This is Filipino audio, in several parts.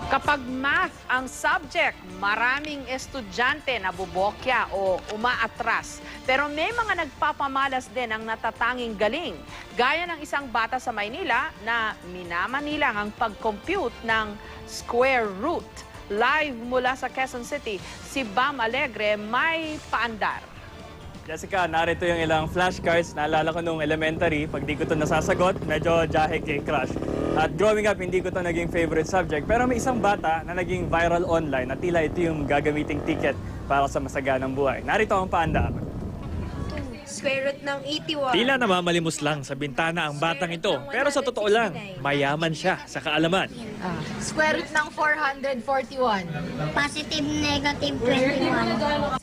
Kapag math ang subject, maraming estudyante nabubokya o umaatras. Pero may mga nagpapamalas din ang natatanging galing. Gaya ng isang bata sa Maynila na minamanilang ang pag-compute ng square root. Live mula sa Quezon City, si Bam Alegre may paandar. Jessica, narito yung ilang flashcards. Naalala ko nung elementary, pag di ko ito nasasagot, medyo jahe kay crush. At growing up, hindi ko ito naging favorite subject. Pero may isang bata na naging viral online at tila ito yung gagamiting ticket para sa masaganang buhay. Narito ang paandar. Square root ng 81. Tila namamalimos lang sa bintana ang batang ito, pero sa totoo lang, mayaman siya sa kaalaman. Square root ng 441. Positive, negative, 21.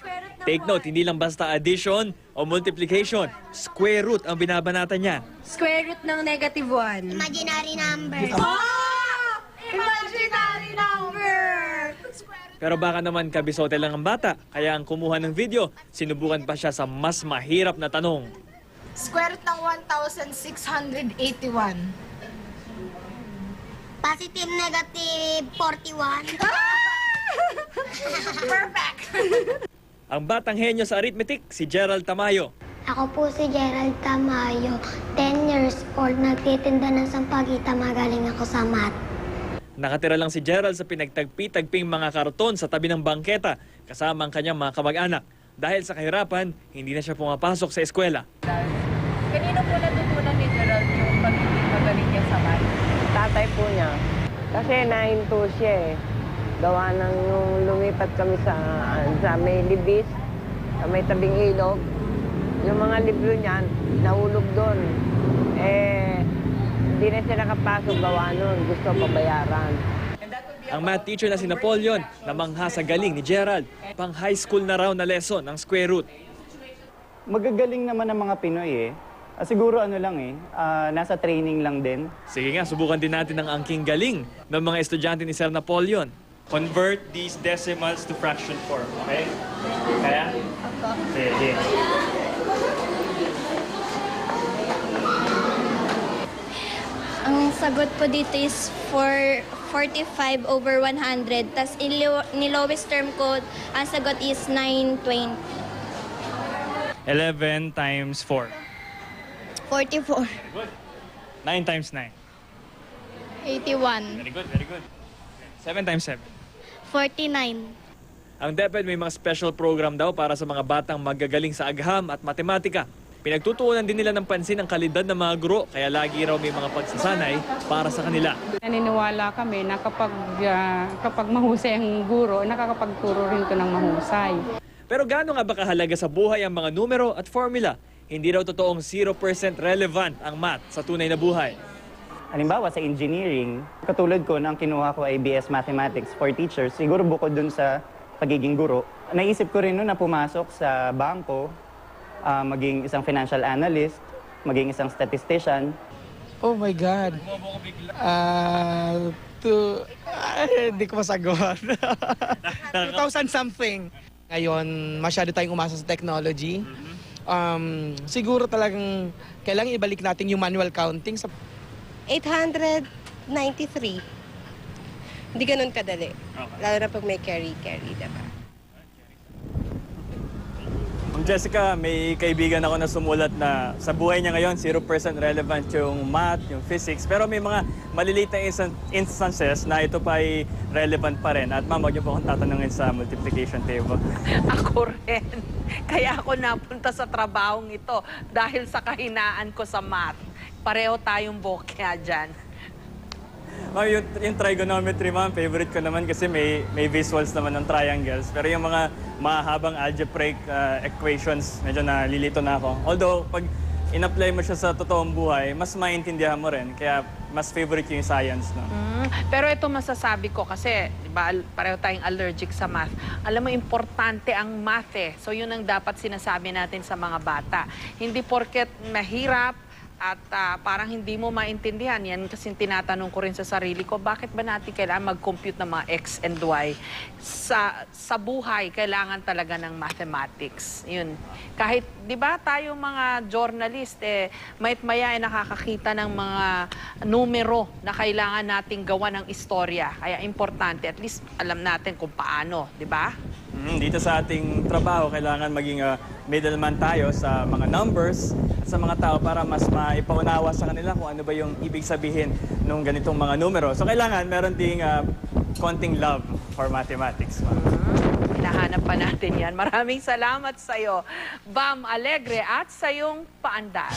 Take note, hindi lang basta addition o multiplication, square root ang binabanatan niya. Square root ng negative 1. Imaginary number. Imaginary number! Pero baka naman kabisote lang ang bata, kaya ang kumuha ng video, sinubukan pa siya sa mas mahirap na tanong. Square root ng 1,681. Positive, negative, 41. Perfect! Ang batang henyo sa arithmetic, si Gerald Tamayo. Ako po si Gerald Tamayo, 10 years old, nagtitinda ng sampagita, magaling ako sa math. Nakatira lang si Gerald sa pinagtagpi-tagping mga karton sa tabi ng bangketa, kasama ang kanyang mga kamag-anak. Dahil sa kahirapan, hindi na siya pumapasok sa eskwela. Kanino po natutunan ni Gerald yung pagiging magaling niya sa math? Tatay po niya. Kasi nahinto siya eh. Gawa ng nung lumipat kami sa may libis, sa may tabing ilog. Yung mga libro niya, nahulog doon. Hindi na siya nakapasok gawa nun. Gusto pabayaran. Ang math teacher na si Napoleon, namangha sa galing ni Gerald. Pang high school na raw na lesson ang square root. Magagaling naman ang mga Pinoy eh. Siguro ano lang eh, nasa training lang din. Sige nga, subukan din natin ang angking galing ng mga estudyante ni Sir Napoleon. Convert these decimals to fraction form, okay? Kaya? Sige. Ang sagot po dito is 45 over 100. Tapos ni lowest term ko, ang sagot is 920. 11 times 4. 44. Good. 9 times 9. 81. Very good, very good. 7 times 7. 49. Ang DepEd may mga special program daw para sa mga batang magagaling sa agham at matematika. Pinagtutuunan din nila ng pansin ang kalidad ng mga guro, kaya lagi raw may mga pagsasanay para sa kanila. Naniniwala kami na kapag mahusay ang guro, nakakapagturo rin ito ng mahusay. Pero gaano nga ba kahalaga sa buhay ang mga numero at formula? Hindi raw totoong 0% relevant ang math sa tunay na buhay. Halimbawa sa engineering, katulad ko nang kinuha ko ay BS Mathematics for Teachers, siguro bukod dun sa pagiging guro, naisip ko rin noon na pumasok sa bangko, maging isang financial analyst, maging isang statistician. Oh my God. Hindi ko masagot. 2000 something. Ngayon, masyado tayong umasa sa technology. Siguro talagang kailangan ibalik natin yung manual counting. 893. Hindi ganun kadali. Okay. Lalo na pag may carry, diba? Ma'am Jessica, may kaibigan ako na sumulat na sa buhay niya ngayon, 0% relevant yung math, yung physics. Pero may mga maliliit na instances na ito pa ay relevant pa rin. At ma'am, huwag niyo po akong tatanungin sa multiplication table. Ako rin. Kaya ako napunta sa trabahong ito dahil sa kahinaan ko sa math. Pareho tayong bokya dyan. Ma'am, yung trigonometry, ma'am, favorite ko naman kasi may visuals naman ng triangles. Pero yung mga mahabang algebraic equations, medyo nalilito na ako. Although, pag in-apply mo siya sa totoong buhay, mas maintindihan mo rin. Kaya mas favorite ko yung science. No? Pero ito masasabi ko kasi, di ba, pareho tayong allergic sa math. Alam mo, importante ang math eh. So yun ang dapat sinasabi natin sa mga bata. Hindi porket mahirap, at parang hindi mo maintindihan. Yan kasi tinatanong ko rin sa sarili ko, bakit ba natin kailangan mag-compute ng mga X and Y? Sa buhay, kailangan talaga ng mathematics. Yun. Kahit, di ba, tayo mga journalist, mayat-maya ay nakakakita ng mga numero na kailangan nating gawa ng istorya. Kaya importante, at least alam natin kung paano, di ba? Dito sa ating trabaho, kailangan maging middleman tayo sa mga numbers at sa mga tao para mas maipaunawa sa kanila kung ano ba yung ibig sabihin ng ganitong mga numero. So kailangan meron ding konting love for mathematics. Hinahanap pa natin yan. Maraming salamat sa'yo, Bam Alegre, at sa iyong paandar.